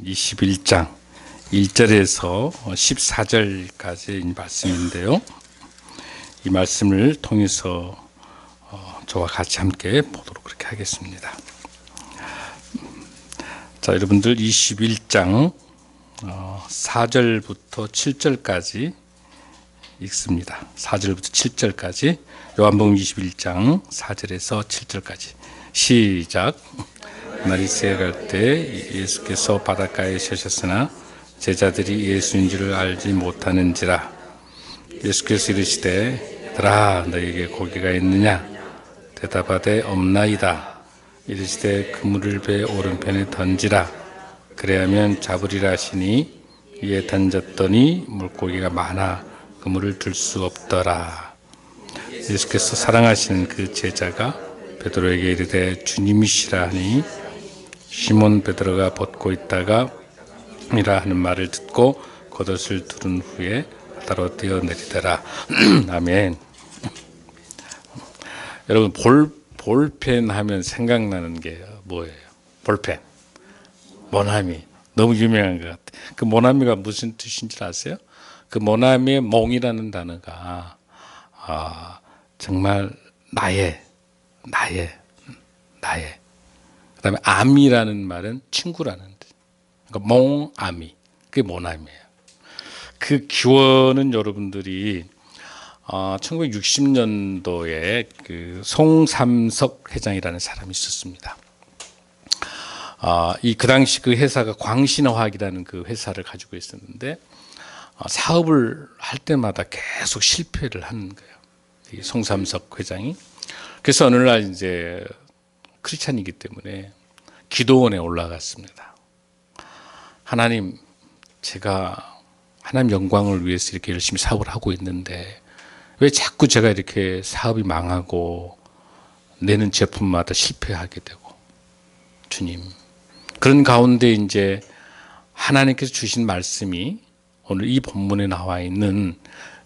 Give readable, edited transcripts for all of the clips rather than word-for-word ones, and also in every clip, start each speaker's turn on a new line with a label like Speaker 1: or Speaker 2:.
Speaker 1: 21장 1절에서 14절까지의 말씀인데요. 이 말씀을 통해서 저와 같이 함께 보도록 그렇게 하겠습니다. 자, 여러분들 21장 4절부터 7절까지 읽습니다. 4절부터 7절까지 요한복음 21장 4절에서 7절까지 시작. 날이 새어갈 때 예수께서 바닷가에 서셨으나 제자들이 예수인 줄을 알지 못하는지라. 예수께서 이르시되 얘들아 너에게 고기가 있느냐? 대답하되 없나이다. 이르시되 그물을 배 오른편에 던지라. 그래야면 잡으리라 하시니 이에 던졌더니 물고기가 많아 그물을 들 수 없더라. 예수께서 사랑하시는 그 제자가 베드로에게 이르되 주님이시라 하니 시몬 베드로가 벗고 있다가 이라 하는 말을 듣고 겉옷을 두른 후에 바다로 뛰어내리더라. 아멘. 여러분 볼펜 하면 생각나는 게 뭐예요? 볼펜, 모나미. 너무 유명한 것 같아요. 그 모나미가 무슨 뜻인지 아세요? 그 모나미의 몽이라는 단어가 정말 나의 그다음에 아미라는 말은 친구라는 뜻. 그러니까 몽아미, 그게 모나미예요. 그 기원은 여러분들이 1960년도에 그 송삼석 회장이라는 사람이 있었습니다. 그 당시 그 회사가 광신화학이라는 그 회사를 가지고 있었는데 사업을 할 때마다 계속 실패를 하는 거예요. 이 송삼석 회장이. 그래서 어느 날 이제 크리스찬이기 때문에 기도원에 올라갔습니다. 하나님, 제가 하나님 영광을 위해서 이렇게 열심히 사업을 하고 있는데 왜 자꾸 제가 이렇게 사업이 망하고 내는 제품마다 실패하게 되고, 주님, 그런 가운데 이제 하나님께서 주신 말씀이 오늘 이 본문에 나와 있는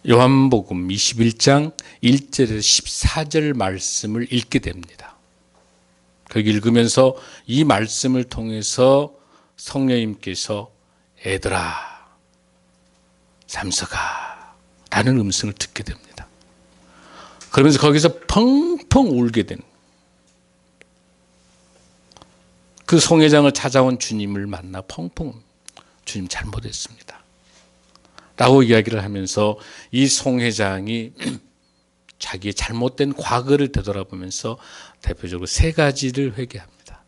Speaker 1: 요한복음 21장 1절에서 14절 말씀을 읽게 됩니다. 거기 읽으면서 이 말씀을 통해서 성령님께서 애들아, 삼서가 라는 음성을 듣게 됩니다. 그러면서 거기서 펑펑 울게 되는, 그 송회장을 찾아온 주님을 만나 펑펑, 주님 잘못했습니다 라고 이야기를 하면서 이 송회장이 자기의 잘못된 과거를 되돌아보면서 대표적으로 세 가지를 회개합니다.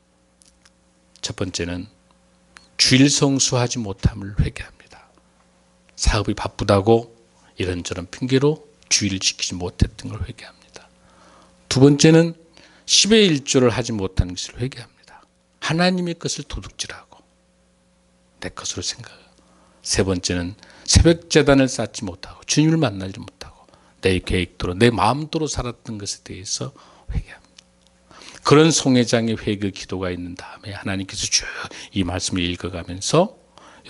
Speaker 1: 첫 번째는 주일 성수하지 못함을 회개합니다. 사업이 바쁘다고 이런저런 핑계로 주일을 지키지 못했던 걸 회개합니다. 두 번째는 10의 1조를 하지 못하는 것을 회개합니다. 하나님의 것을 도둑질하고 내 것으로 생각해요. 세 번째는 새벽 제단을 쌓지 못하고 주님을 만나지 못하고 내 계획대로 내 마음대로 살았던 것에 대해서 회개합니다. 그런 송회장의 회개 기도가 있는 다음에 하나님께서 쭉 이 말씀을 읽어가면서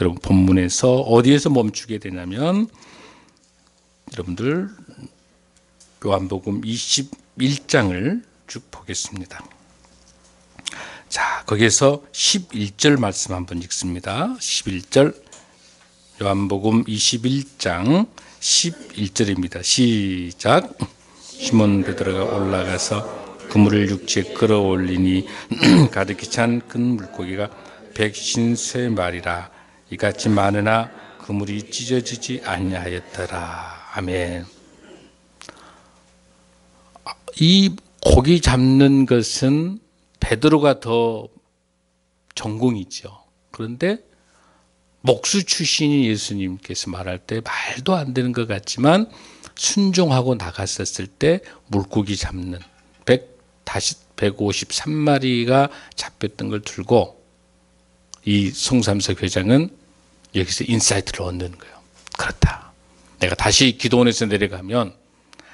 Speaker 1: 여러분 본문에서 어디에서 멈추게 되냐면 여러분들 요한복음 21장을 쭉 보겠습니다. 자, 거기에서 11절 말씀 한번 읽습니다. 11절 요한복음 21장 11절입니다. 시작. 시몬 베드로가 올라가서 그물을 육지에 끌어올리니 가득히 찬 큰 물고기가 150마리라. 이같이 많으나 그물이 찢어지지 아니하였더라. 아멘. 이 고기 잡는 것은 베드로가 더 전공이죠. 그런데 목수 출신이 예수님께서 말할 때 말도 안 되는 것 같지만 순종하고 나갔었을 때 물고기 잡는 153마리가 잡혔던 걸 들고 이 송삼석 회장은 여기서 인사이트를 얻는 거예요. 그렇다. 내가 다시 기도원에서 내려가면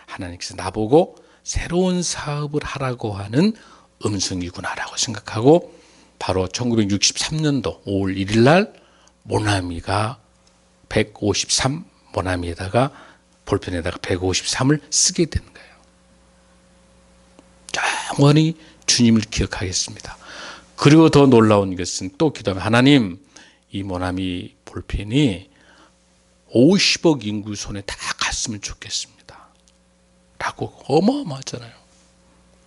Speaker 1: 하나님께서 나보고 새로운 사업을 하라고 하는 음성이구나라고 생각하고 바로 1963년도 5월 1일 날 모나미가 153 모나미에다가 볼펜에다가 153을 쓰게 된 거예요. 영원히 주님을 기억하겠습니다. 그리고 더 놀라운 것은 또 기도하면 하나님 이 모나미 볼펜이 50억 인구 손에 다 갔으면 좋겠습니다. 라고 어마어마하잖아요.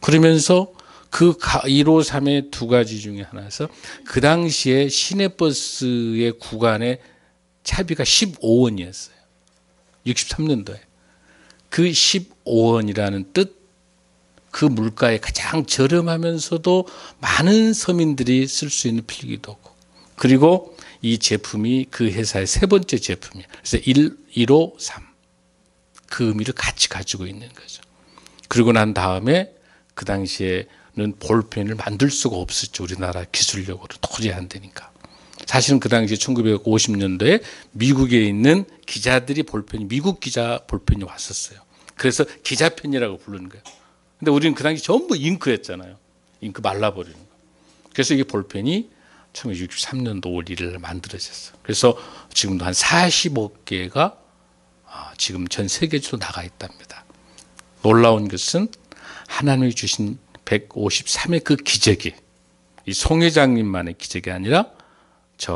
Speaker 1: 그러면서 그 153의 두 가지 중에 하나에서 그 당시에 시내버스의 구간의 차비가 15원이었어요. 63년도에. 그 15원이라는 뜻, 그 물가에 가장 저렴하면서도 많은 서민들이 쓸 수 있는 필기도구. 그리고 이 제품이 그 회사의 세 번째 제품이에요. 그래서 153. 그 의미를 같이 가지고 있는 거죠. 그리고 난 다음에 그 당시에는 볼펜을 만들 수가 없었죠. 우리나라 기술력으로 도저히 안 되니까. 사실은 그 당시 1950년도에 미국에 있는 기자들이 볼펜이 미국 기자 볼펜이 왔었어요. 그래서 기자펜이라고 부르는 거예요. 근데 우리는 그 당시 전부 잉크였잖아요. 잉크 말라버리는 거. 그래서 이게 볼펜이 1963년도 5월 1일 만들어졌어요. 그래서 지금도 한 40억 개가 지금 전 세계적으로 나가 있답니다. 놀라운 것은 하나님이 주신 153의 그 기적이 이 송 회장님만의 기적이 아니라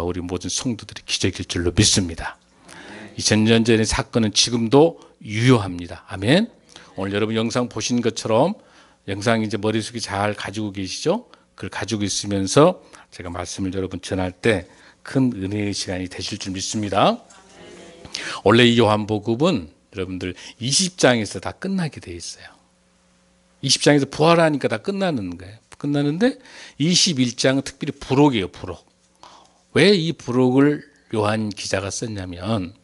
Speaker 1: 우리 모든 성도들의 기적일 줄로 믿습니다. 2000년 전의 사건은 지금도 유효합니다. 아멘. 오늘 여러분 영상 보신 것처럼 영상 이제 머릿속에 잘 가지고 계시죠? 그걸 가지고 있으면서 제가 말씀을 여러분 전할 때 큰 은혜의 시간이 되실 줄 믿습니다. 원래 이 요한복음은 여러분들 20장에서 다 끝나게 돼 있어요. 20장에서 부활하니까 다 끝나는 거예요. 끝나는데 21장은 특별히 부록이에요. 부록. 왜 이 부록을 요한 기자가 썼냐면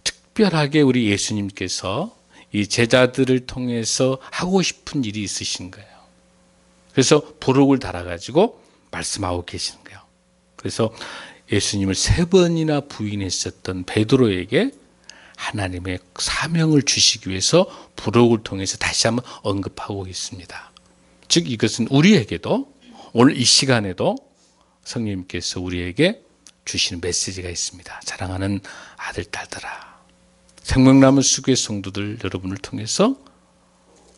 Speaker 1: 특별하게 우리 예수님께서 이 제자들을 통해서 하고 싶은 일이 있으신 거예요. 그래서 부록을 달아가지고 말씀하고 계시는 거예요. 그래서 예수님을 3번이나 부인했었던 베드로에게 하나님의 사명을 주시기 위해서 부록을 통해서 다시 한번 언급하고 있습니다. 즉 이것은 우리에게도 오늘 이 시간에도 성령님께서 우리에게 주시는 메시지가 있습니다. 사랑하는 아들, 딸들아, 생명나무 수교의 성도들 여러분을 통해서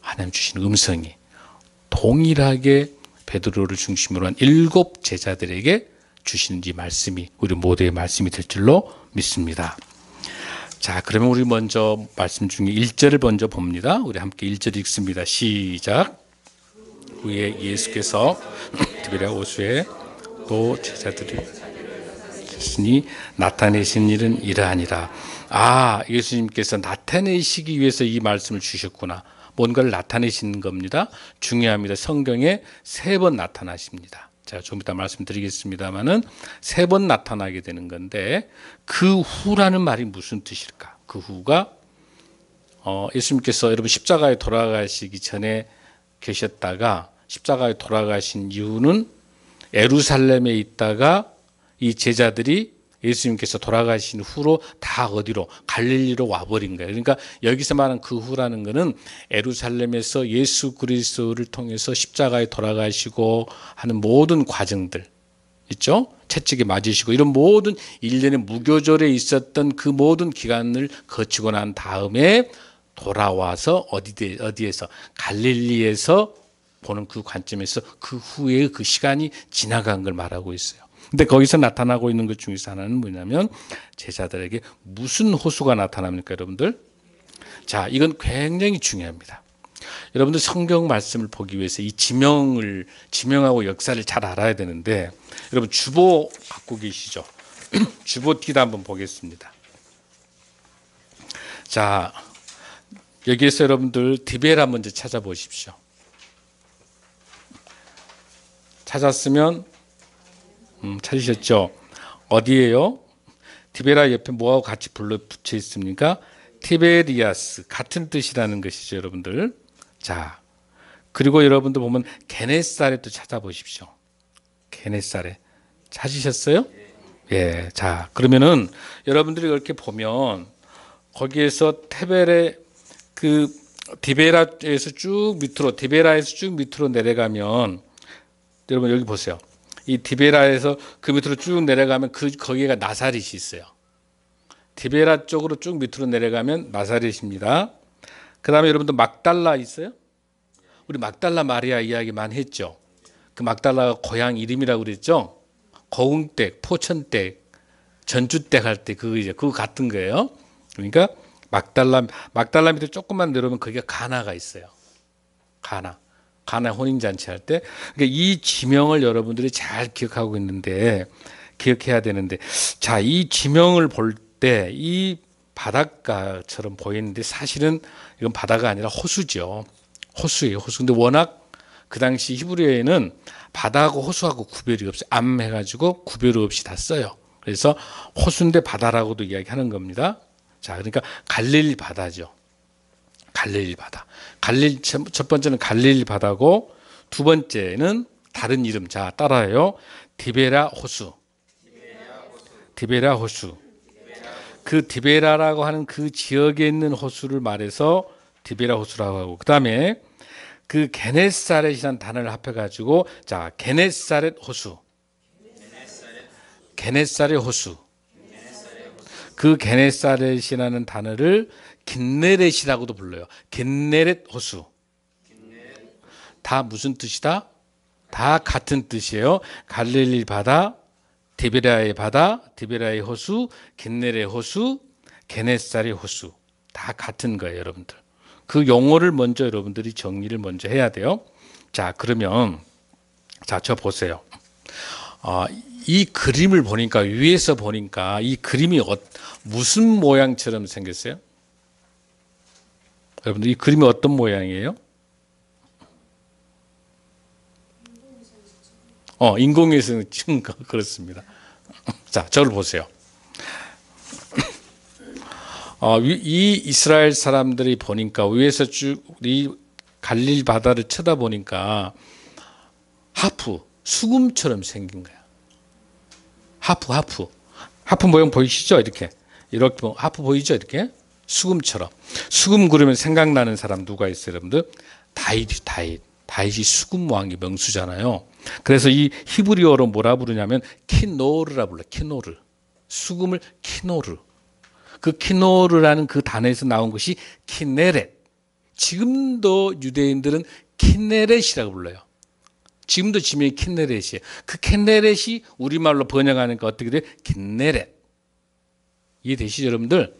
Speaker 1: 하나님 주시는 음성이 동일하게 베드로를 중심으로 한 7 제자들에게 주시는 이 말씀이 우리 모두의 말씀이 될 줄로 믿습니다. 자, 그러면 우리 먼저 말씀 중에 1절을 먼저 봅니다. 우리 함께 1절 읽습니다. 시작. 후에 예수께서 디베랴 호수에 또 제자들이 있으니 나타내신 일은 이러하니라. 예수님께서 나타내시기 위해서 이 말씀을 주셨구나. 뭔가를 나타내시는 겁니다. 중요합니다. 성경에 3번 나타나십니다. 제가 좀 이따 말씀드리겠습니다만은 3번 나타나게 되는 건데 그 후라는 말이 무슨 뜻일까? 그 후가 예수님께서 여러분 십자가에 돌아가시기 전에 계셨다가 십자가에 돌아가신 이유는 예루살렘에 있다가 이 제자들이 예수님께서 돌아가신 후로 다 어디로? 갈릴리로 와버린 거예요. 그러니까 여기서 말하는 그 후라는 것은 예루살렘에서 예수 그리스도를 통해서 십자가에 돌아가시고 하는 모든 과정들 있죠? 채찍에 맞으시고 이런 모든 일련의 무교절에 있었던 그 모든 기간을 거치고 난 다음에 돌아와서 어디에서? 갈릴리에서 보는 그 관점에서 그 후에 그 시간이 지나간 걸 말하고 있어요. 근데 거기서 나타나고 있는 것 중에서 하나는 뭐냐면 제자들에게 무슨 호수가 나타납니까, 여러분들? 자, 이건 굉장히 중요합니다. 여러분들 성경 말씀을 보기 위해서 이 지명하고 역사를 잘 알아야 되는데 여러분 주보 갖고 계시죠? 주보 띠도 한번 보겠습니다. 자, 여기에서 여러분들 디베라 먼저 찾아보십시오. 찾았으면 찾으셨죠? 어디예요? 디베라 옆에 뭐하고 같이 붙여 있습니까? 티베리아스, 같은 뜻이라는 것이죠, 여러분들. 자, 그리고 여러분들 보면 게네사렛도 찾아보십시오. 게네사렛 찾으셨어요? 예. 자, 그러면은 여러분들이 이렇게 보면 거기에서 테벨의 그 디베라에서 쭉 밑으로 내려가면 여러분 여기 보세요. 이 디베라에서 그 밑으로 쭉 내려가면 거기가 나사렛이 있어요. 디베라 쪽으로 쭉 밑으로 내려가면 나사렛입니다. 그 다음에 여러분들 막달라 있어요? 우리 막달라 마리아 이야기 많이 했죠. 그 막달라가 고향 이름이라고 그랬죠. 거웅댁, 포천댁, 전주 때 갈 때 그거 같은 거예요. 그러니까 막달라 밑에 조금만 내려오면 거기가 가나가 있어요. 가나 혼인잔치 할 때. 그러니까 이 지명을 여러분들이 잘 기억해야 되는데, 자, 이 지명을 볼 때 이 바닷가처럼 보이는데 사실은 이건 바다가 아니라 호수죠. 호수예요, 호수. 근데 워낙 그 당시 히브리어에는 바다하고 호수하고 구별이 없어요. 암해가지고 구별 없이 다 써요. 그래서 호수인데 바다라고도 이야기하는 겁니다. 자, 그러니까 갈릴리 바다죠. 갈릴리 바다. 첫 번째는 갈릴리 바다고, 두 번째는 다른 이름. 자, 따라해요. 디베라 호수. 디베라 호수. 그 디베라라고 하는 그 지역에 있는 호수를 말해서 디베라 호수라고 하고, 그 다음에 그 게네사렛이라는 단어를 합해가지고, 자, 게네사렛 호수. 게네사렛 호수. 그 게네사렛이라는 단어를 긴네렛이라고도 불러요. 긴네렛 호수. 다 무슨 뜻이다? 다 같은 뜻이에요. 갈릴리 바다, 디베라의 바다, 디베라의 호수, 긴네렛 호수, 게네사렛 호수. 다 같은 거예요, 여러분들. 그 용어를 먼저 여러분들이 정리를 먼저 해야 돼요. 자, 그러면 자, 저 보세요. 이 그림을 보니까, 위에서 보니까 이 그림이 무슨 모양처럼 생겼어요? 여러분들 이 그림이 어떤 모양이에요? 인공위성 찍은 거 그렇습니다. 자, 저를 보세요. 이 이스라엘 사람들이 보니까 위에서 쭉 이 갈릴리 바다를 쳐다보니까 하프, 수금처럼 생긴 거야. 하프 모양 보이시죠? 이렇게 하프 보이죠? 이렇게 수금처럼. 수금 그러면 생각나는 사람 누가 있어요, 여러분들? 다윗이 수금 왕의 명수잖아요. 그래서 이 히브리어로 뭐라 부르냐면 키노르라 불러. 키노르. 수금을 키노르. 그 키노르라는 그 단어에서 나온 것이 키네렛. 지금도 유대인들은 키네렛이라고 불러요. 지금도 지명이 키네렛이에요. 그 키네렛이 우리말로 번역하니까 어떻게 돼요? 긴네렛. 이해되시죠, 여러분들?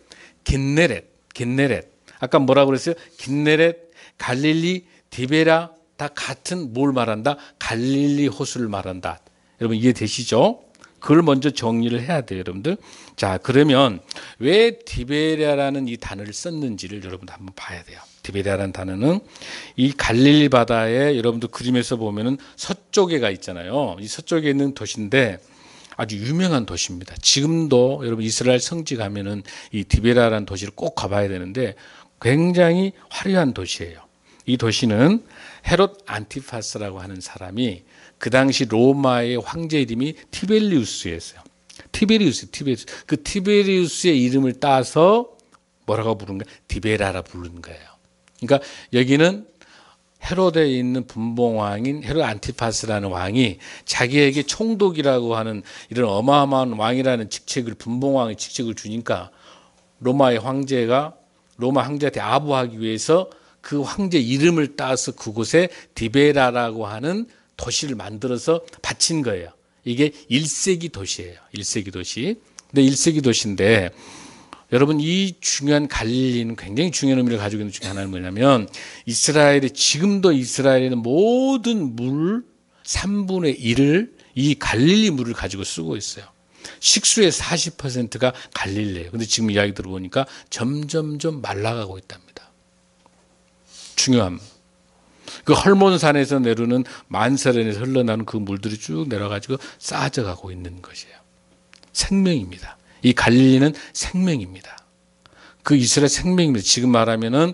Speaker 1: 긴네렛. 아까 뭐라고 그랬어요? 긴네렛, 갈릴리, 디베라 다 같은 뭘 말한다? 갈릴리 호수를 말한다. 여러분 이해되시죠? 그걸 먼저 정리를 해야 돼요, 여러분들. 자, 그러면 왜 디베라라는 이 단어를 썼는지를 여러분들 한번 봐야 돼요. 디베라라는 단어는 이 갈릴리 바다에, 여러분들 그림에서 보면은 서쪽에가 있잖아요. 이 서쪽에 있는 도시인데 아주 유명한 도시입니다. 지금도 여러분 이스라엘 성지 가면은 이 디베라라는 도시를 꼭 가봐야 되는데 굉장히 화려한 도시예요. 이 도시는 헤롯 안티파스라고 하는 사람이 그 당시 로마의 황제 이름이 티베리우스였어요. 티베리우스. 그 티베리우스의 이름을 따서 뭐라고 부르는 거예요? 디베라라 부르는 거예요. 그러니까 여기는 헤롯에 있는 분봉왕인 헤롯 안티파스라는 왕이 자기에게 총독이라고 하는 이런 어마어마한 왕이라는 직책을, 분봉왕의 직책을 주니까 로마 황제한테 아부하기 위해서 그 황제 이름을 따서 그곳에 디베라라고 하는 도시를 만들어서 바친 거예요. 이게 1세기 도시예요. 1세기 도시. 근데 1세기 도시인데 여러분 이 중요한 갈릴리는 굉장히 중요한 의미를 가지고 있는 중에 하나는 뭐냐면 지금도 이스라엘에는 모든 물 3분의 1을 이 갈릴리 물을 가지고 쓰고 있어요. 식수의 40%가 갈릴리예요. 근데 지금 이야기 들어보니까 점점점 말라가고 있답니다. 중요함. 그 헐몬산에서 내려오는 만세론에서 흘러나오는 그 물들이 쭉 내려가지고 쌓아져가고 있는 것이에요. 생명입니다. 이 갈릴리는 생명입니다. 그 이스라엘 생명입니다. 지금 말하면은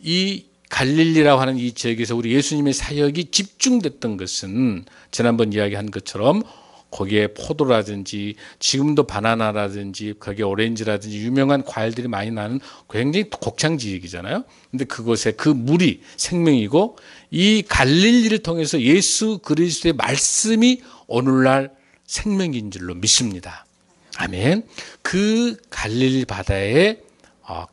Speaker 1: 이 갈릴리라고 하는 이 지역에서 우리 예수님의 사역이 집중됐던 것은 지난번 이야기한 것처럼 거기에 포도라든지 지금도 바나나라든지 거기에 오렌지라든지 유명한 과일들이 많이 나는 굉장히 곡창 지역이잖아요. 근데 그곳에 그 물이 생명이고 이 갈릴리를 통해서 예수 그리스도의 말씀이 오늘날 생명인 줄로 믿습니다. 아멘. 그 갈릴리 바다의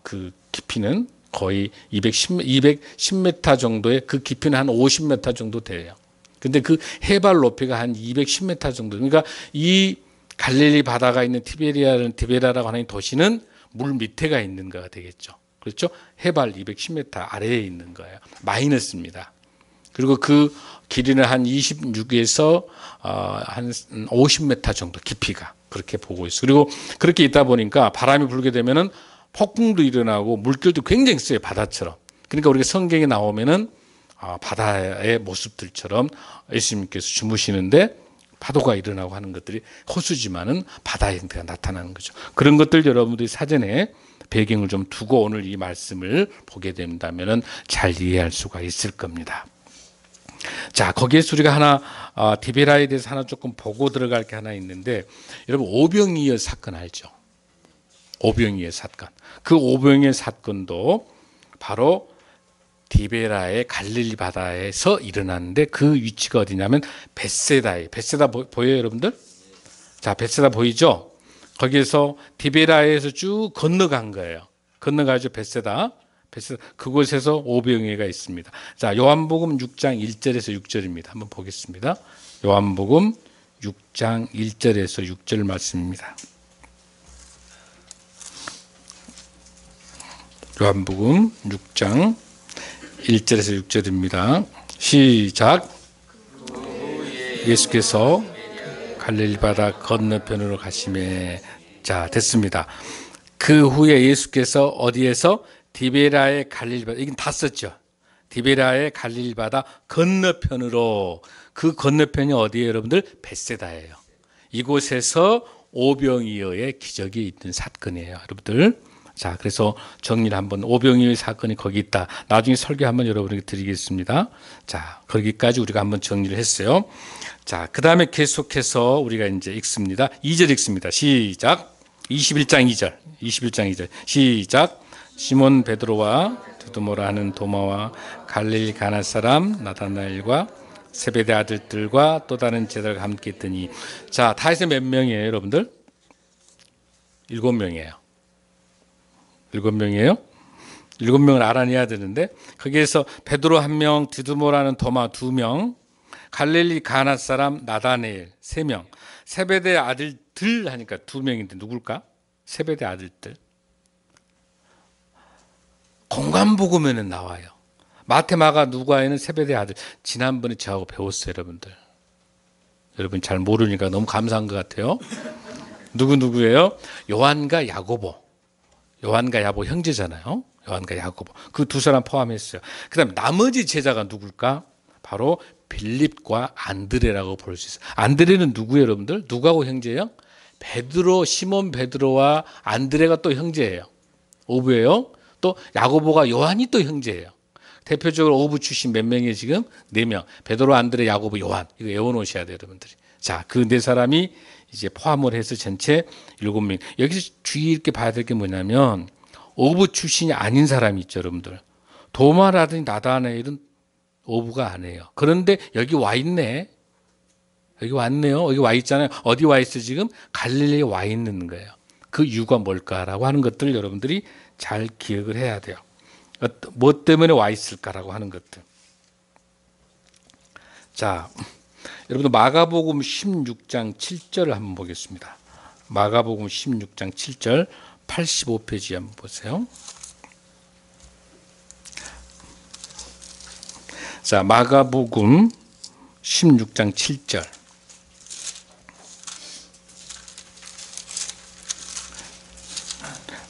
Speaker 1: 그 깊이는 거의 210m 정도의 그 깊이는 한 50m 정도 돼요. 근데 그 해발 높이가 한 210m 정도. 그러니까 이 갈릴리 바다가 있는 티베리아라고 하는 도시는 물 밑에가 있는 거가 되겠죠. 그렇죠? 해발 210m 아래에 있는 거예요. 마이너스입니다. 그리고 그 길이는 한 26에서 한 50m 정도 깊이가 그렇게 보고 있어요. 그리고 그렇게 있다 보니까 바람이 불게 되면은 폭풍도 일어나고 물결도 굉장히 세요. 바다처럼. 그러니까 우리가 성경에 나오면은 바다의 모습들처럼 예수님께서 주무시는데 파도가 일어나고 하는 것들이 호수지만은 바다의 형태가 나타나는 거죠. 그런 것들 여러분들이 사전에 배경을 좀 두고 오늘 이 말씀을 보게 된다면은 잘 이해할 수가 있을 겁니다. 자, 거기에서 우리가 하나 디베라에 대해서 하나 조금 보고 들어갈 게 하나 있는데, 여러분 오병이어 사건 알죠? 오병이어 사건. 그 오병이어 사건도 바로 디베라의 갈릴리 바다에서 일어났는데 그 위치가 어디냐면 벳세다에. 벳세다 보여요, 여러분들? 자, 벳세다 보이죠? 거기에서 디베라에서 쭉 건너간 거예요. 건너가죠, 벳세다. 그곳에서 오병이어가 있습니다. 자, 요한복음 6장 1절에서 6절입니다. 한번 보겠습니다. 요한복음 6장 1절에서 6절 말씀입니다. 요한복음 6장 1절에서 6절입니다. 시작. 예수께서 갈릴리 바다 건너편으로 가시매. 자, 됐습니다. 그 후에 예수께서 어디에서? 디베라의 갈릴리 바다, 이건 다 썼죠. 디베라의 갈릴리 바다 건너편으로. 그 건너편이 어디예요, 여러분들? 벳세다예요. 이곳에서 오병이어의 기적이 있는 사건이에요, 여러분들. 자, 그래서 정리를 한번, 오병이어의 사건이 거기 있다. 나중에 설교 한번 여러분에게 드리겠습니다. 자, 거기까지 우리가 한번 정리를 했어요. 자, 그 다음에 계속해서 우리가 이제 읽습니다. 2절 읽습니다. 시작. 21장 2절. 21장 2절. 시작. 시몬 베드로와 두두모라 하는 도마와 갈릴리 가나 사람 나다나엘과 세베대 아들들과 또 다른 제자가 함께 있더니. 자, 다 해서 몇 명이에요, 여러분들? 7명이에요. 7명이에요? 7명을 알아내야 되는데, 거기에서 베드로 1명, 두두모라는 도마 2명, 갈릴리 가나 사람 나다나엘 3명, 세베대 아들들 하니까 2명인데 누굴까? 세베대 아들들. 공관복음에는 나와요. 마태, 마가, 누가에는 세베대 아들. 지난번에 저하고 배웠어요, 여러분들. 여러분 잘 모르니까 너무 감사한 것 같아요. 누구예요? 요한과 야고보. 요한과 야고보 형제잖아요. 요한과 야고보. 그 두 사람 포함했어요. 그 다음에 나머지 제자가 누굴까? 바로 빌립과 안드레라고 볼 수 있어요. 안드레는 누구예요, 여러분들? 누구하고 형제예요? 베드로, 시몬 베드로와 안드레가 또 형제예요. 오부예요. 또 야고보가 요한이 또 형제예요. 대표적으로 오부 출신 몇 명이에요, 지금? 4명. 베드로, 안드레, 야고보, 요한. 이거 외워놓으셔야 돼요, 여러분들이. 자, 그 4사람이 이제 포함을 해서 전체 7명. 여기서 주의 있게 봐야 될 게 뭐냐면, 오부 출신이 아닌 사람이 있죠, 여러분들. 도마라든지 나다나엘은 오부가 아니에요. 그런데 여기 와 있네. 여기 왔네요. 여기 와 있잖아요. 어디 와 있어, 지금? 갈릴리에 와 있는 거예요. 그 이유가 뭘까라고 하는 것들을 여러분들이 잘 기억을 해야 돼요. 뭐 때문에 와 있을까라고 하는 것들. 자, 여러분들 마가복음 16장 7절을 한번 보겠습니다. 마가복음 16장 7절 85페이지 한번 보세요. 자, 마가복음 16장 7절.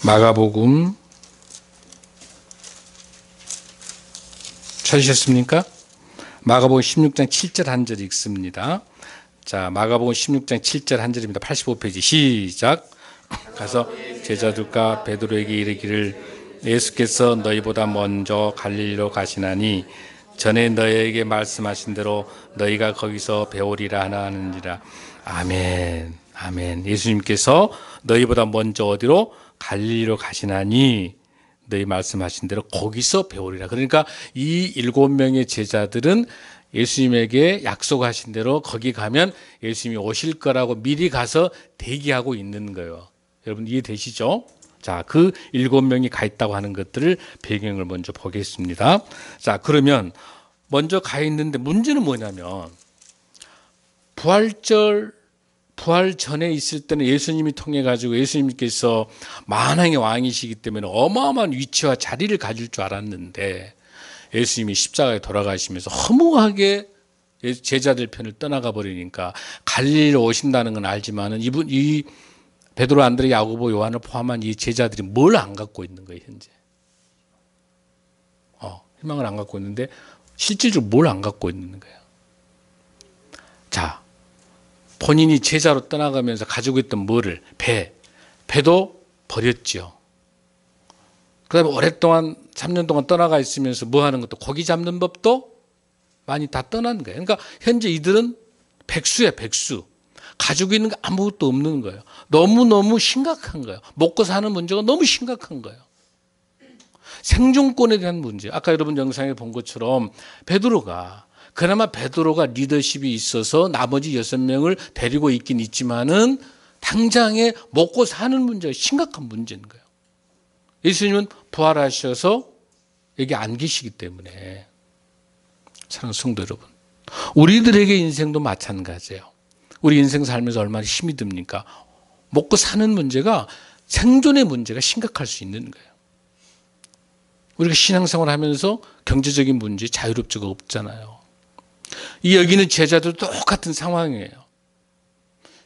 Speaker 1: 마가복음 찾으셨습니까? 마가복음 16장 7절 한 절 읽습니다. 자, 마가복음 16장 7절 한 절입니다. 85페이지 시작. 가서 제자들과 베드로에게 이르기를 예수께서 너희보다 먼저 갈릴리로 가시나니 전에 너희에게 말씀하신 대로 너희가 거기서 배우리라 하느니라. 아멘. 아멘. 예수님께서 너희보다 먼저 어디로? 갈릴리로 가시나니 너희 말씀하신 대로 거기서 배우리라. 그러니까 이 7명의 제자들은 예수님에게 약속하신 대로 거기 가면 예수님이 오실 거라고 미리 가서 대기하고 있는 거예요. 여러분 이해되시죠? 자, 그 7명이 가 있다고 하는 것들을 배경을 먼저 보겠습니다. 자, 그러면 먼저 가 있는데 문제는 뭐냐면 부활절 부활 전에 있을 때는 예수님이 통해 가지고 예수님께서 만왕의 왕이시기 때문에 어마어마한 위치와 자리를 가질 줄 알았는데 예수님이 십자가에 돌아가시면서 허무하게 제자들 편을 떠나가 버리니까 갈릴리로 오신다는 건 알지만은 이 베드로, 안드레, 야고보, 요한을 포함한 이 제자들이 뭘 안 갖고 있는 거예요, 현재. 희망을 안 갖고 있는데 실질적으로 뭘 안 갖고 있는 거예요. 자, 본인이 제자로 떠나가면서 가지고 있던 뭐를? 배도 버렸죠. 그 다음에 오랫동안 3년 동안 떠나가 있으면서 뭐 하는 것도 고기 잡는 법도 많이 다 떠난 거예요. 그러니까 현재 이들은 백수야, 백수. 가지고 있는 게 아무것도 없는 거예요. 너무너무 심각한 거예요. 먹고 사는 문제가 너무 심각한 거예요. 생존권에 대한 문제. 아까 여러분 영상에 본 것처럼 그나마 베드로가 리더십이 있어서 나머지 6명을 데리고 있긴 있지만은 당장에 먹고 사는 문제가 심각한 문제인 거예요. 예수님은 부활하셔서 여기 안 계시기 때문에. 사랑하는 성도 여러분, 우리들에게 인생도 마찬가지예요. 우리 인생 살면서 얼마나 힘이 듭니까? 먹고 사는 문제가, 생존의 문제가 심각할 수 있는 거예요. 우리가 신앙생활 하면서 경제적인 문제, 자유롭지가 없잖아요. 여기는 제자들도 똑같은 상황이에요.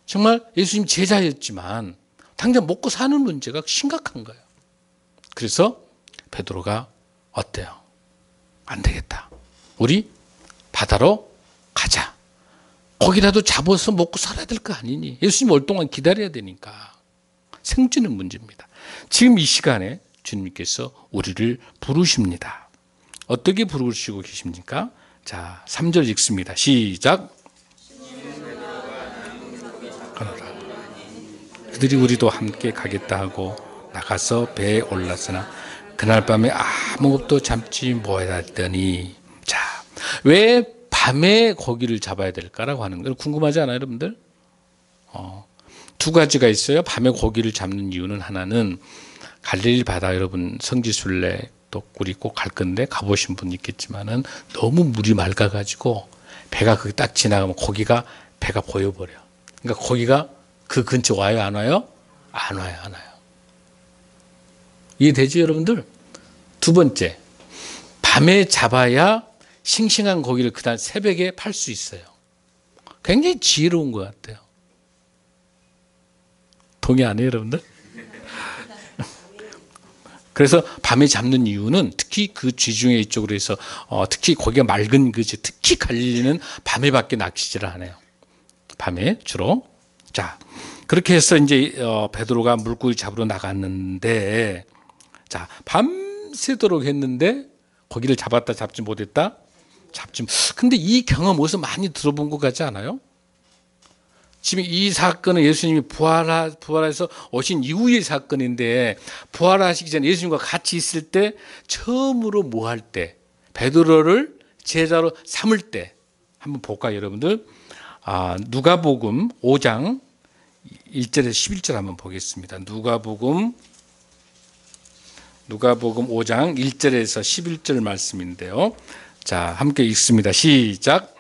Speaker 1: 정말 예수님 제자였지만 당장 먹고 사는 문제가 심각한 거예요. 그래서 베드로가 어때요? 안 되겠다. 우리 바다로 가자. 거기라도 잡아서 먹고 살아야 될 거 아니니. 예수님 올 동안 기다려야 되니까. 생존의 문제입니다. 지금 이 시간에 주님께서 우리를 부르십니다. 어떻게 부르시고 계십니까? 자, 3절 읽습니다. 시작. 그들이 우리도 함께 가겠다 하고 나가서 배에 올랐으나 그날 밤에 아무것도 잡지 못했더니. 자, 왜 밤에 고기를 잡아야 될까라고 하는 걸 궁금하지 않아요, 여러분들? 두 가지가 있어요. 밤에 고기를 잡는 이유는, 하나는 갈릴리 바다, 여러분 성지순례 또 우리 꼭 갈 건데 가보신 분 있겠지만은 너무 물이 맑아가지고 배가 거기 딱 지나가면 배가 보여버려. 그러니까 고기가 그 근처 와요, 안 와요? 안 와요. 이해되죠, 여러분들? 두 번째, 밤에 잡아야 싱싱한 고기를 그다음 새벽에 팔 수 있어요. 굉장히 지혜로운 것 같아요. 동의 안 해요, 여러분들? 그래서 밤에 잡는 이유는 특히 그 지중해 이쪽으로 해서 특히 고기가 맑은 특히 갈릴리는 밤에밖에 낚시질을 안 해요. 밤에 주로. 자, 그렇게 해서 이제 베드로가 물고기 잡으러 나갔는데, 자, 밤새도록 했는데 고기를 잡았다 잡지 못했다. 근데 이 경험 어디서 많이 들어본 것 같지 않아요? 지금 이 사건은 예수님이 부활해서 오신 이후의 사건인데, 부활하시기 전에 예수님과 같이 있을 때 처음으로 뭐 할 때, 베드로를 제자로 삼을 때 한번 볼까요, 여러분들? 누가복음 5장 1절에서 11절 한번 보겠습니다. 누가복음 5장 1절에서 11절 말씀인데요. 자, 함께 읽습니다. 시작.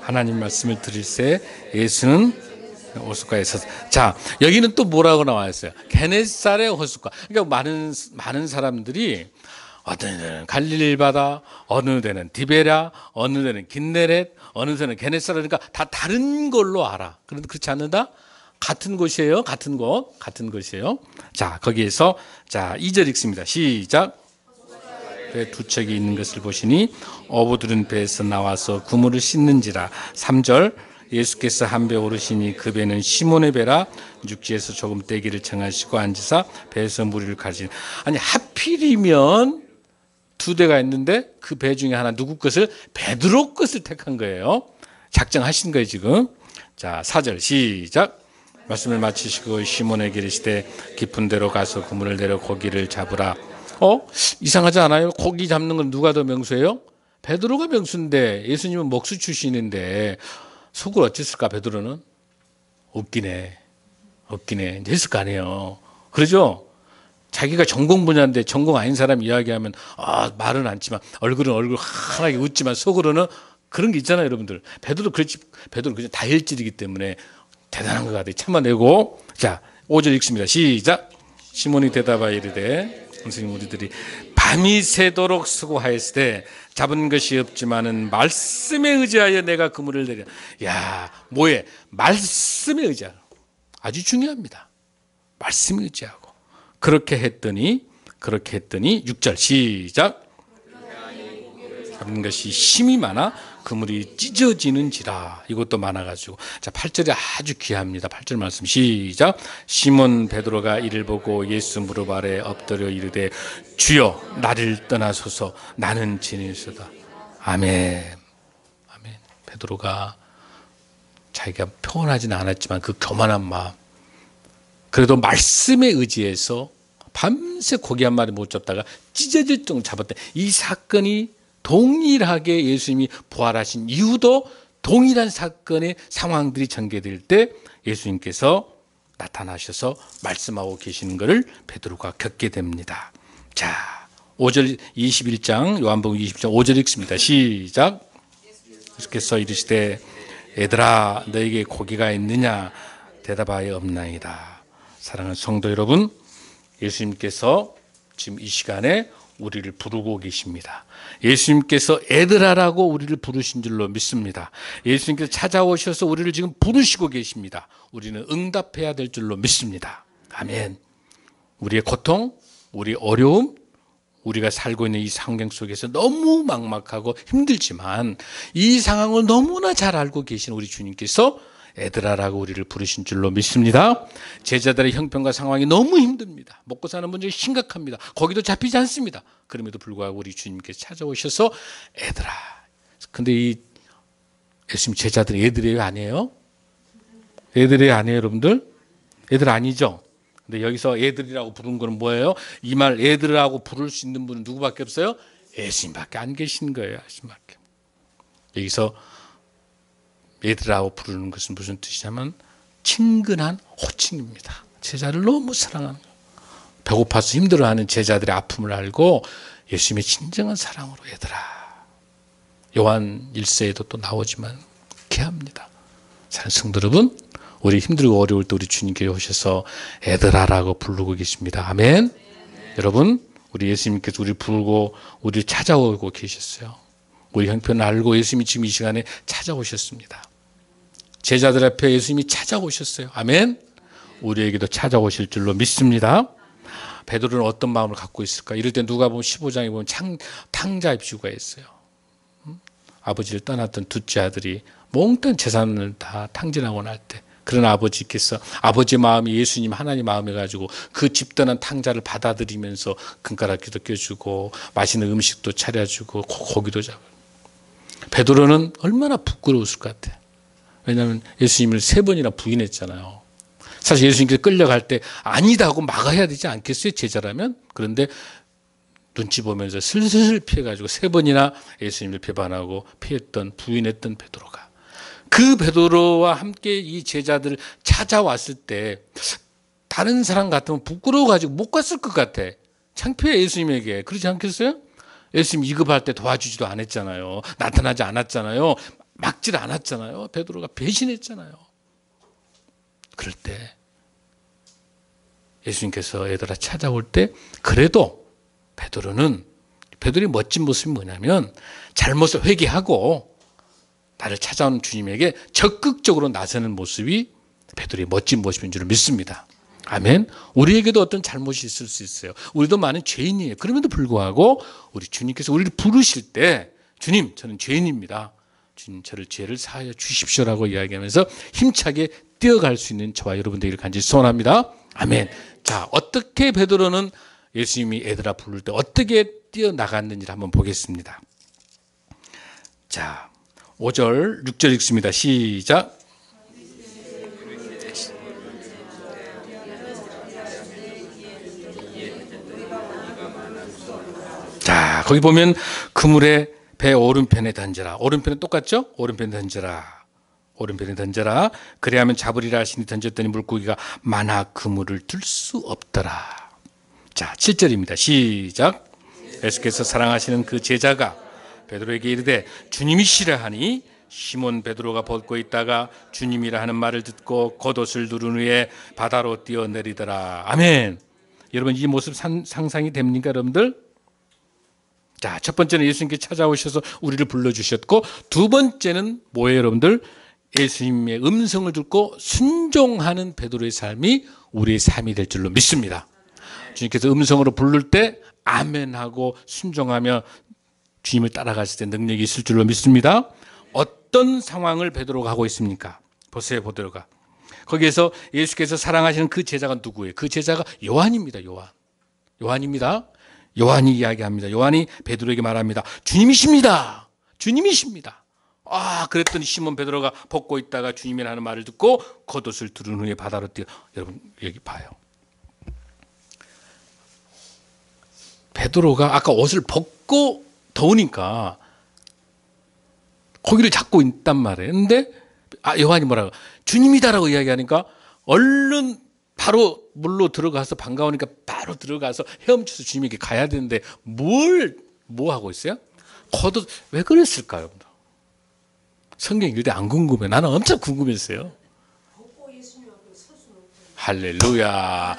Speaker 1: 하나님 말씀을 들을새 예수는 호숫가에 섰다. 자, 여기는 또 뭐라고 나와 있어요? 게네사렛 호숫가. 그러니까 많은 사람들이 어느 데는 갈릴리 바다, 어느 데는 디베랴, 어느 데는 긴네렛, 어느 데는 게네사렛. 그러니까 다 다른 걸로 알아. 그런데 그렇지 않는다? 같은 곳이에요. 같은 곳이에요. 자, 거기에서 자, 2절 읽습니다. 시작. 배 두 척이 있는 것을 보시니 어부들은 배에서 나와서 그물을 씻는지라. 3절. 예수께서 한 배 오르시니 그 배는 시몬의 배라. 육지에서 조금 떼기를 청하시고 앉으사 배에서 무리를 가르치니. 아니, 하필이면 두 대가 있는데 그 배 중에 하나 누구 것을? 베드로 것을 택한 거예요. 작정하신 거예요, 지금. 자, 4절 시작. 말씀을 마치시고 시몬에게 이르시되 깊은 데로 가서 그물을 내려 고기를 잡으라. 이상하지 않아요? 고기 잡는 건 누가 더 명수예요? 베드로가 명수인데 예수님은 목수 출신인데 속을 어쨌을까, 베드로는? 없기네. 이제 했을 거 아니에요. 그러죠? 자기가 전공 분야인데 전공 아닌 사람 이야기하면 말은 않지만 얼굴은 얼굴 환하게 웃지만 속으로는 그런 게 있잖아요, 여러분들. 베드로 그냥 다혈질이기 때문에 대단한 것 같아요. 참아내고. 자, 5절 읽습니다. 시작. 시몬이 대답하여 이르되 선생님, 우리들이 밤이 새도록 수고하였으되 잡은 것이 없지만은 말씀에 의지하여 내가 그물을 내려. 야, 뭐에? 말씀에 의지하고. 아주 중요합니다. 말씀에 의지하고. 그렇게 했더니 6절 시작. 잡은 것이 힘이 많아 그물이 찢어지는지라. 이것도 많아가지고. 자, 8절이 아주 귀합니다. 8절 말씀 시작. 시몬 베드로가 이를 보고 예수 무릎 아래 엎드려 이르되 주여 나를 떠나소서 나는 죄인이소이다. 아멘. 아멘. 베드로가 자기가 표현하지는 않았지만 그 교만한 마음, 그래도 말씀에 의지해서 밤새 고기 한 마리 못 잡다가 찢어질 정도 잡았다. 이 사건이 동일하게 예수님이 부활하신 이후도 동일한 사건의 상황들이 전개될 때 예수님께서 나타나셔서 말씀하고 계시는 것을 베드로가 겪게 됩니다. 자, 5절 21장 요한복음 20장 5절 읽습니다. 시작. 예수께서 이르시되 얘들아 너에게 고기가 있느냐 대답하여 없나이다. 사랑하는 성도 여러분, 예수님께서 지금 이 시간에 우리를 부르고 계십니다. 예수님께서 애들아라고 우리를 부르신 줄로 믿습니다. 예수님께서 찾아오셔서 우리를 지금 부르시고 계십니다. 우리는 응답해야 될 줄로 믿습니다. 아멘. 우리의 고통, 우리의 어려움, 우리가 살고 있는 이 환경 속에서 너무 막막하고 힘들지만 이 상황을 너무나 잘 알고 계신 우리 주님께서 애들아라고 우리를 부르신 줄로 믿습니다. 제자들의 형편과 상황이 너무 힘듭니다. 먹고 사는 문제가 심각합니다. 거기도 잡히지 않습니다. 그럼에도 불구하고 우리 주님께서 찾아오셔서 애들아. 근데 이 예수님 제자들이 애들이에요, 아니에요? 애들이에요, 아니에요, 여러분들? 애들 아니죠? 근데 여기서 애들이라고 부르는 거는 뭐예요? 이 말 애들이라고 부를 수 있는 분은 누구밖에 없어요? 예수님밖에 안 계신 거예요. 예수님밖에. 여기서 애들아고 부르는 것은 무슨 뜻이냐면 친근한 호칭입니다. 제자를 너무 사랑하는 거예요. 배고파서 힘들어하는 제자들의 아픔을 알고 예수님의 진정한 사랑으로 얘들아. 요한 1세에도 또 나오지만 귀합니다. 사랑하는 성도 여러분, 우리 힘들고 어려울 때 우리 주님께 오셔서 애들아라고 부르고 계십니다. 아멘. 여러분, 우리 예수님께서 우리 부르고 우리 찾아오고 계셨어요. 우리 형편을 알고 예수님이 지금 이 시간에 찾아오셨습니다. 제자들 앞에 예수님이 찾아오셨어요. 아멘. 우리에게도 찾아오실 줄로 믿습니다. 베드로는 어떤 마음을 갖고 있을까? 이럴 때 누가 보면 15장에 보면 탕자 입슈가 있어요. 아버지를 떠났던 둘째 아들이 몽땅 재산을 다 탕진하고 날 때 그런 아버지께서 아버지의 마음이 예수님 하나님 마음에 가지고 그 집 떠난 탕자를 받아들이면서 금가락기도 껴주고 맛있는 음식도 차려주고 고기도 잡고. 베드로는 얼마나 부끄러웠을 것 같아. 왜냐하면 예수님을 3번이나 부인했잖아요. 사실 예수님께서 끌려갈 때 아니다 하고 막아야 되지 않겠어요? 제자라면. 그런데 눈치 보면서 슬슬 피해가지고 3번이나 예수님을 배반하고 피했던 부인했던 베드로가, 그 베드로와 함께 이 제자들 찾아왔을 때 다른 사람 같으면 부끄러워가지고 못 갔을 것 같아. 창피해 예수님에게. 그렇지 않겠어요? 예수님 위급할 때 도와주지도 않았잖아요. 나타나지 않았잖아요. 막질 않았잖아요. 베드로가 배신했잖아요. 그럴 때 예수님께서 얘들아 찾아올 때 그래도 베드로의 멋진 모습이 뭐냐면 잘못을 회개하고 나를 찾아오는 주님에게 적극적으로 나서는 모습이 베드로의 멋진 모습인 줄 믿습니다. 아멘. 우리에게도 어떤 잘못이 있을 수 있어요. 우리도 많은 죄인이에요. 그럼에도 불구하고 우리 주님께서 우리를 부르실 때 주님 저는 죄인입니다. 주님 저를 죄를 사하여 주십시오라고 이야기하면서 힘차게 뛰어갈 수 있는 저와 여러분들에게 간절히 소원합니다. 아멘. 자, 어떻게 베드로는 예수님이 애들아 부를 때 어떻게 뛰어나갔는지를 한번 보겠습니다. 자, 5절 6절 읽습니다. 시작. 자, 거기 보면 그물에 배 오른편에 던져라. 오른편은 똑같죠? 오른편에 던져라. 오른편에 던져라. 그래야만 잡으리라 하시니 던졌더니 물고기가 많아 그물을 들 수 없더라. 자, 7절입니다. 시작. 예수께서 사랑하시는 그 제자가 베드로에게 이르되 주님이시라 하니 시몬 베드로가 벗고 있다가 주님이라 하는 말을 듣고 겉옷을 두른 후에 바다로 뛰어내리더라. 아멘. 여러분 이 모습 상상이 됩니까 여러분들? 자, 첫 번째는 예수님께 찾아오셔서 우리를 불러주셨고, 두 번째는 뭐예요 여러분들? 예수님의 음성을 듣고 순종하는 베드로의 삶이 우리의 삶이 될 줄로 믿습니다. 주님께서 음성으로 부를 때 아멘하고 순종하며 주님을 따라갔을 때 능력이 있을 줄로 믿습니다. 어떤 상황을 베드로가 하고 있습니까? 보세요. 베드로가 거기에서 예수께서 사랑하시는 그 제자가 누구예요? 그 제자가 요한입니다. 요한입니다. 요한이 이야기합니다. 요한이 베드로에게 말합니다. 주님이십니다. 주님이십니다. 그랬더니 시몬 베드로가 벗고 있다가 주님이라 하는 말을 듣고 겉옷을 두른 후에 바다로 뛰어. 여러분 여기 봐요. 베드로가 아까 옷을 벗고 더우니까 고기를 잡고 있단 말이에요. 근데 요한이 뭐라고? 주님이다라고 이야기하니까 얼른 바로 물로 들어가서 반가우니까 바로 들어가서 헤엄쳐서 주님에게 가야 되는데 뭐 하고 있어요? 겉옷 왜 그랬을까요? 성경 읽을 때 안 궁금해. 나는 엄청 궁금했어요. 할렐루야.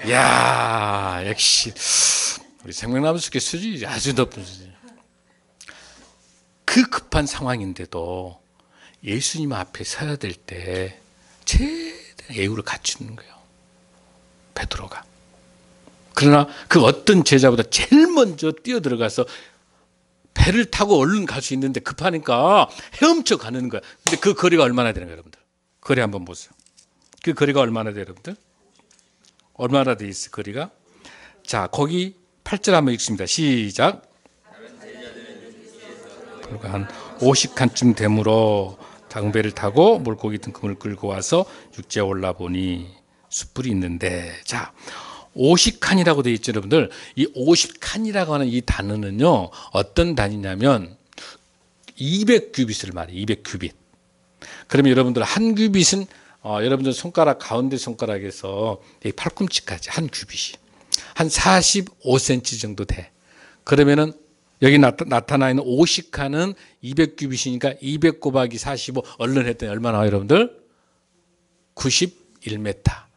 Speaker 1: 야, 역시 우리 생명나무숲교 수준이 아주 높은 수준. 그 급한 상황인데도 예수님 앞에 서야 될 때 최대한 예우를 갖추는 거예요. 베드로가. 그러나 그 어떤 제자보다 제일 먼저 뛰어들어가서 배를 타고 얼른 갈 수 있는데 급하니까 헤엄쳐 가는 거야. 근데 그 거리가 얼마나 되는 거예요, 여러분들? 거리 한번 보세요. 그 거리가 얼마나 돼요, 여러분들? 얼마나 돼 있어, 거리가? 자, 거기 8절 한번 읽습니다. 시작. 불과 한 50칸쯤 되므로 작은 배를 타고 물고기 등금을 끌고 와서 육지에 올라보니 숯불이 있는데, 자, 50칸이라고 되어 있죠, 여러분들. 이 50칸이라고 하는 이 단어는요, 어떤 단위냐면 200규빗을 말해요. 200규빗. 그러면 여러분들 한 규빗은 여러분들 손가락 가운데 손가락에서 팔꿈치까지 한 규빗이 한 45cm 정도 돼. 그러면은 여기 나타나 있는 50칸은 200규빗이니까 200 곱하기 45 얼른 했더니 얼마 나와요, 여러분들? 91m.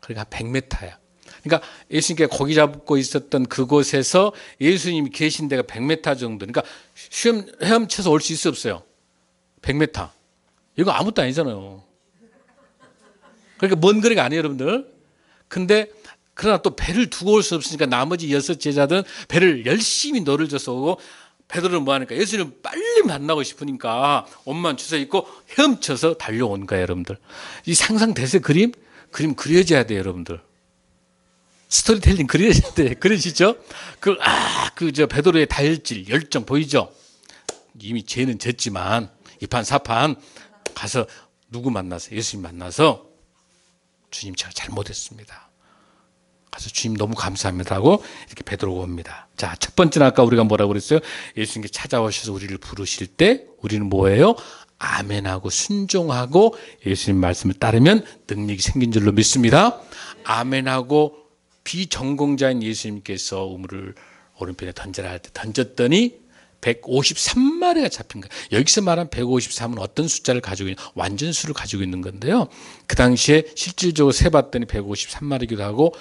Speaker 1: 그러니까 100m야. 그러니까 예수님께 고기 잡고 있었던 그곳에서 예수님이 계신 데가 100m 정도. 그러니까 헤엄쳐서 올 수 있어 없어요? 100m. 이거 아무것도 아니잖아요. 그러니까 먼 거리가 아니에요, 여러분들. 근데 그러나 또 배를 두고 올 수 없으니까 나머지 6 제자들은 배를 열심히 노를 져서 오고, 베드로는 뭐 하니까 예수님 빨리 만나고 싶으니까 옷만 주워 입고 헤엄쳐서 달려온 거예요, 여러분들. 이 상상되세요? 그림 그려져야 돼요, 여러분들. 스토리텔링 그려져야 돼. 그러시죠? 저 베드로의 다혈질, 열정 보이죠? 이미 죄는 졌지만 이판사판 가서 누구 만나서? 예수님 만나서 주님 제가 잘못했습니다. 가서 주님 너무 감사합니다 하고 이렇게 베드로가 옵니다. 자, 첫 번째는 아까 우리가 뭐라고 그랬어요? 예수님께 찾아오셔서 우리를 부르실 때 우리는 뭐예요? 아멘하고 순종하고 예수님 말씀을 따르면 능력이 생긴 줄로 믿습니다. 아멘하고 비전공자인 예수님께서 우물을 오른편에 던져라 할 때 던졌더니 153마리가 잡힌 거예요. 여기서 말한 153은 어떤 숫자를 가지고 있는, 완전수를 가지고 있는 건데요. 그 당시에 실질적으로 세봤더니 153마리기도 하고,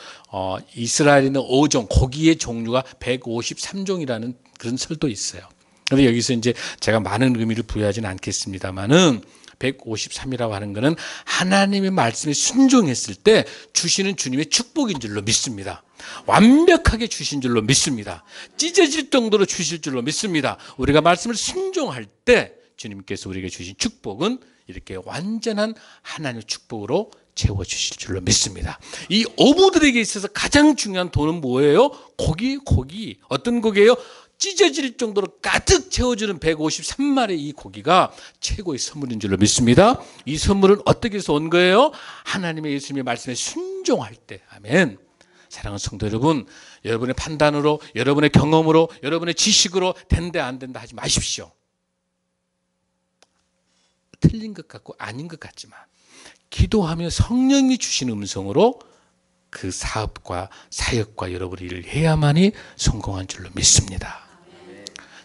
Speaker 1: 이스라엘에는 5종, 고기의 종류가 153종이라는 그런 설도 있어요. 그런데 여기서 이제 제가 많은 의미를 부여하지는 않겠습니다만은 153이라고 하는 것은 하나님의 말씀에 순종했을 때 주시는 주님의 축복인 줄로 믿습니다. 완벽하게 주신 줄로 믿습니다. 찢어질 정도로 주실 줄로 믿습니다. 우리가 말씀을 순종할 때 주님께서 우리에게 주신 축복은 이렇게 완전한 하나님의 축복으로 채워주실 줄로 믿습니다. 이 어부들에게 있어서 가장 중요한 돈은 뭐예요? 고기. 어떤 고기예요? 찢어질 정도로 가득 채워주는 153마리의 이 고기가 최고의 선물인 줄로 믿습니다. 이 선물은 어떻게 해서 온 거예요? 하나님의 예수님의 말씀에 순종할 때. 아멘. 사랑하는 성도 여러분, 여러분의 판단으로, 여러분의 경험으로, 여러분의 지식으로 된다 안 된다 하지 마십시오. 틀린 것 같고 아닌 것 같지만 기도하며 성령이 주신 음성으로 그 사업과 사역과 여러분이 일을 해야만이 성공한 줄로 믿습니다.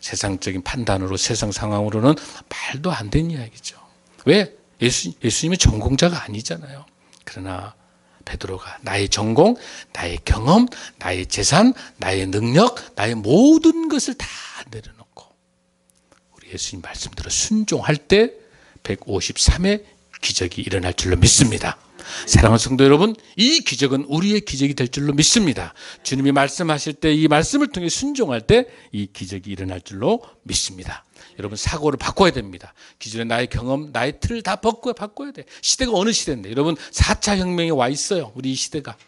Speaker 1: 세상적인 판단으로 세상 상황으로는 말도 안 되는 이야기죠. 왜? 예수님은 전공자가 아니잖아요. 그러나 베드로가 나의 전공, 나의 경험, 나의 재산, 나의 능력, 나의 모든 것을 다 내려놓고 우리 예수님 말씀대로 순종할 때 153의 기적이 일어날 줄로 믿습니다. 사랑하는 성도 여러분, 이 기적은 우리의 기적이 될 줄로 믿습니다. 주님이 말씀하실 때 이 말씀을 통해 순종할 때 이 기적이 일어날 줄로 믿습니다. 여러분, 사고를 바꿔야 됩니다. 기존의 나의 경험, 나의 틀을 다 바꿔야 돼. 시대가 어느 시대인데 여러분, 4차 혁명에 와 있어요. 우리 이 시대가.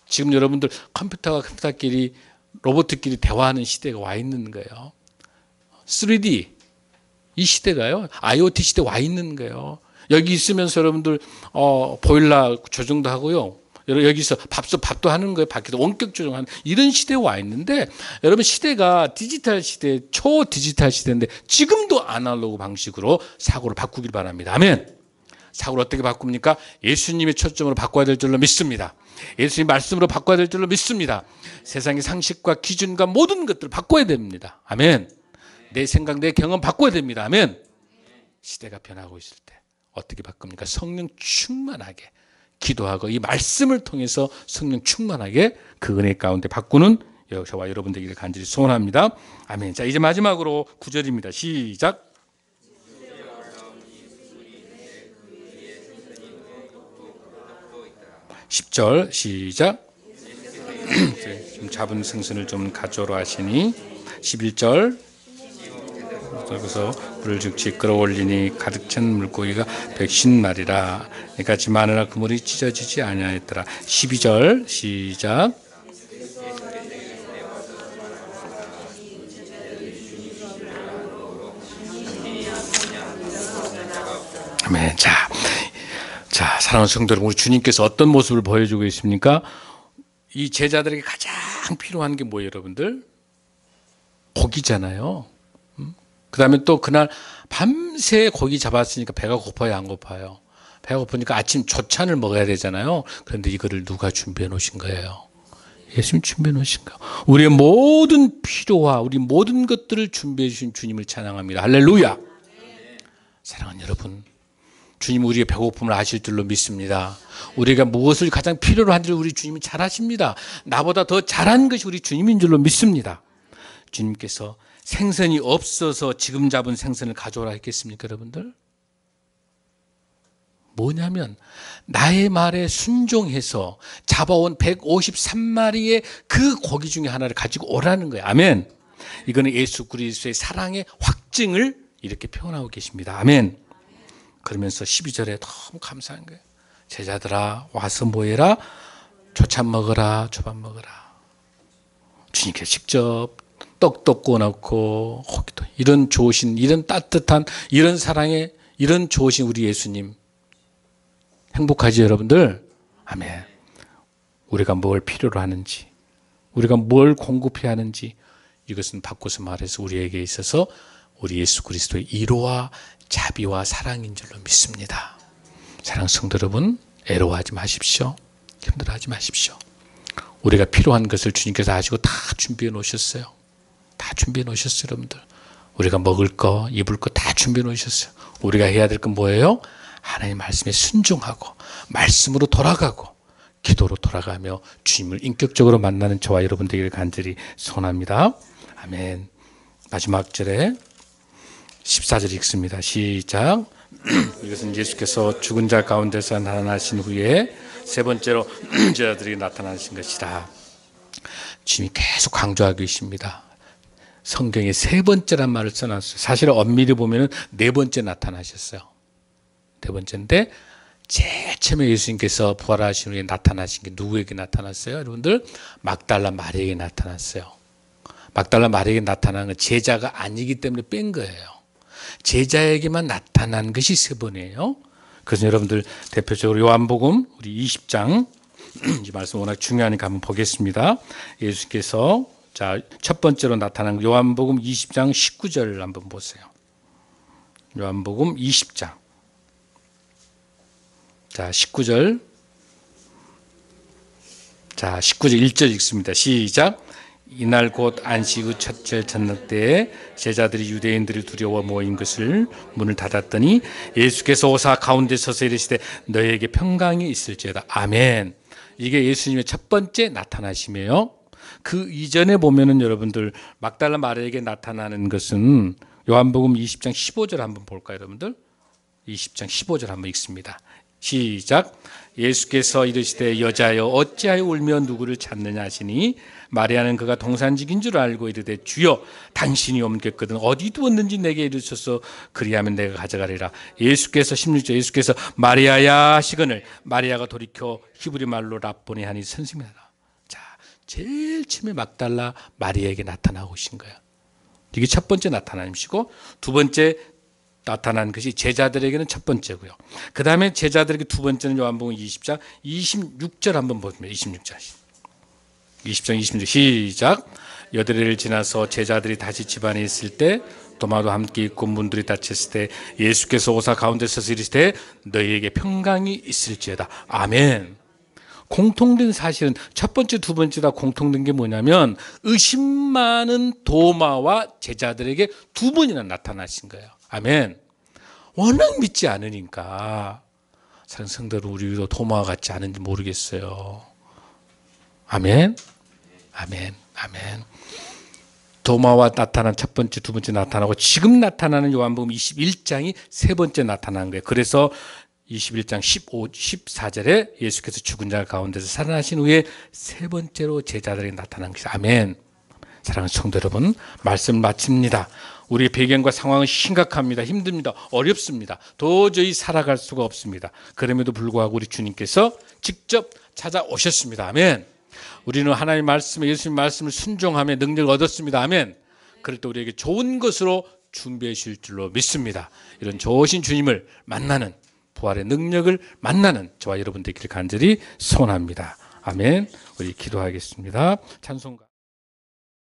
Speaker 1: 지금 여러분들 컴퓨터끼리 로봇끼리 대화하는 시대가 와 있는 거예요. 3D 이 시대가요. IoT 시대 와 있는 거예요. 여기 있으면서 여러분들 보일러 조정도 하고요. 여기서 밥도 하는 거예요. 밖에서 원격 조정하는 이런 시대에 와 있는데 여러분, 시대가 디지털 시대, 초디지털 시대인데 지금도 아날로그 방식으로 사고를 바꾸길 바랍니다. 아멘. 사고를 어떻게 바꿉니까? 예수님의 초점으로 바꿔야 될 줄로 믿습니다. 예수님 말씀으로 바꿔야 될 줄로 믿습니다. 세상의 상식과 기준과 모든 것들을 바꿔야 됩니다. 아멘. 내 생각, 내 경험 바꿔야 됩니다. 아멘. 시대가 변하고 있을 때 어떻게 바꿉니까? 성령 충만하게 기도하고 이 말씀을 통해서 성령 충만하게 그 은혜 가운데 바꾸는 저와 여러분 되기를 간절히 소원합니다. 아멘. 자, 이제 마지막으로 9절입니다. 시작. 10절 시작. 좀 잡은 생선을 좀 가져오라 하시니 11절 그래서 물을 즉시 끌어올리니 가득 찬 물고기가 150마리라 이같이 많으나 그물이 찢어지지 아니하였더라. 12절 시작. 아멘. 자, 사랑하는 성도 여러분, 우리 주님께서 어떤 모습을 보여주고 있습니까? 이 제자들에게 가장 필요한 게 뭐예요, 여러분들? 고기잖아요. 그 다음에 또 그날 밤새 고기 잡았으니까 배가 고파요, 안 고파요? 배가 고프니까 아침 조찬을 먹어야 되잖아요. 그런데 이거를 누가 준비해 놓으신 거예요? 예수님 준비해 놓으신 거예요. 우리의 모든 필요와 우리 모든 것들을 준비해 주신 주님을 찬양합니다. 할렐루야. 사랑하는 여러분, 주님 우리의 배고픔을 아실 줄로 믿습니다. 우리가 무엇을 가장 필요로 한지를 우리 주님이 잘 아십니다. 나보다 더 잘한 것이 우리 주님인 줄로 믿습니다. 주님께서 생선이 없어서 지금 잡은 생선을 가져오라 했겠습니까, 여러분들? 뭐냐면 나의 말에 순종해서 잡아온 153마리의 그 고기 중에 하나를 가지고 오라는 거예요. 아멘. 이거는 예수 그리스도의 사랑의 확증을 이렇게 표현하고 계십니다. 아멘. 그러면서 12절에 너무 감사한 거예요. 제자들아 와서 뭐해라? 조찬 먹어라, 초밥 먹어라. 주님께서 직접 떡도 구워놓고 고기도, 이런 좋으신, 이런 따뜻한, 이런 사랑의, 이런 좋으신 우리 예수님 행복하지 여러분들? 아멘. 우리가 뭘 필요로 하는지, 우리가 뭘 공급해야 하는지, 이것은 바꿔서 말해서 우리에게 있어서 우리 예수 그리스도의 이로와 자비와 사랑인 줄로 믿습니다. 사랑하는 성도 여러분, 애로워하지 마십시오. 힘들어하지 마십시오. 우리가 필요한 것을 주님께서 아시고 다 준비해 놓으셨어요. 다 준비해 놓으셨어요, 여러분들. 우리가 먹을 거, 입을 거 다 준비해 놓으셨어요. 우리가 해야 될 건 뭐예요? 하나님 말씀에 순종하고 말씀으로 돌아가고 기도로 돌아가며 주님을 인격적으로 만나는 저와 여러분 되기를 간절히 소원합니다. 아멘. 마지막 절에 14절 읽습니다. 시작. 이것은 예수께서 죽은 자 가운데서 나타나신 후에 세 번째로 제자들이 나타나신 것이라. 주님이 계속 강조하고 계십니다. 성경에 세 번째란 말을 써놨어요. 사실 엄밀히 보면 네 번째 나타나셨어요. 네 번째인데 제일 처음에 예수님께서 부활하신 후에 나타나신 게 누구에게 나타났어요? 여러분들, 막달라 마리아에게 나타났어요. 막달라 마리아에게 나타난 건 제자가 아니기 때문에 뺀 거예요. 제자에게만 나타난 것이 세 번이에요. 그래서 여러분들 대표적으로 요한복음 우리 20장 이 말씀 워낙 중요하니까 한번 보겠습니다. 예수께서 자, 첫 번째로 나타난 요한복음 20장 19절 한번 보세요. 요한복음 20장. 자, 19절. 자, 19절 1절 읽습니다. 시작. 이날 곧 안식 후 첫째 저녁 때에 제자들이 유대인들을 두려워 모인 것을 문을 닫았더니 예수께서 오사 가운데 서서 이르시되 너희에게 평강이 있을지어다. 아멘. 이게 예수님의 첫 번째 나타나심이에요. 그 이전에 보면은 여러분들 막달라 마리아에게 나타나는 것은 요한복음 20장 15절 한번 볼까요, 여러분들? 20장 15절 한번 읽습니다. 시작. 예수께서 이르시되 여자여 어찌하여 울며 누구를 찾느냐 하시니 마리아는 그가 동산직인 줄 알고 이르되 주여 당신이 옮겼거든 어디 두었는지 내게 이르소서 그리하면 내가 가져가리라. 예수께서 16절 예수께서 마리아야 하시거늘 마리아가 돌이켜 히브리 말로 랍보니 하니 선생님이다. 자, 제일 처음에 막달라 마리아에게 나타나오신 거예요. 이게 첫 번째 나타남이시고 두 번째 나타난 것이 제자들에게는 첫 번째고요. 그 다음에 제자들에게 두 번째는 요한복음 20장 26절 한번 보시면 26절 20장 26절 시작. 여드레를 지나서 제자들이 다시 집안에 있을 때 도마도 함께 있고 문들이 닫혔을 때 예수께서 오사 가운데 서서 이르시되 너희에게 평강이 있을지어다. 아멘. 공통된 사실은 첫 번째 두 번째 다 공통된 게 뭐냐면 의심 많은 도마와 제자들에게 두 번이나 나타나신 거예요. 아멘. 워낙 믿지 않으니까 사는 성도들 우리도 도마와 같지 않은지 모르겠어요. 아멘. 아멘. 아멘. 도마와 나타난 첫 번째, 두 번째 나타나고 지금 나타나는 요한복음 21장이 세 번째 나타난 거예요. 그래서 21장 14절에 예수께서 죽은 자 가운데서 살아나신 후에 세 번째로 제자들에게 나타난 것이 아멘. 사랑하는 성도 여러분, 말씀 마칩니다. 우리의 배경과 상황은 심각합니다. 힘듭니다. 어렵습니다. 도저히 살아갈 수가 없습니다. 그럼에도 불구하고 우리 주님께서 직접 찾아오셨습니다. 아멘. 우리는 하나님의 말씀에 예수님 말씀을 순종하며 능력을 얻었습니다. 아멘. 그럴 때 우리에게 좋은 것으로 준비해 주실 줄로 믿습니다. 이런 좋으신 주님을 만나는 부활의 능력을 만나는 저와 여러분 되기를 간절히 소원합니다. 아멘. 우리 기도하겠습니다. 찬송가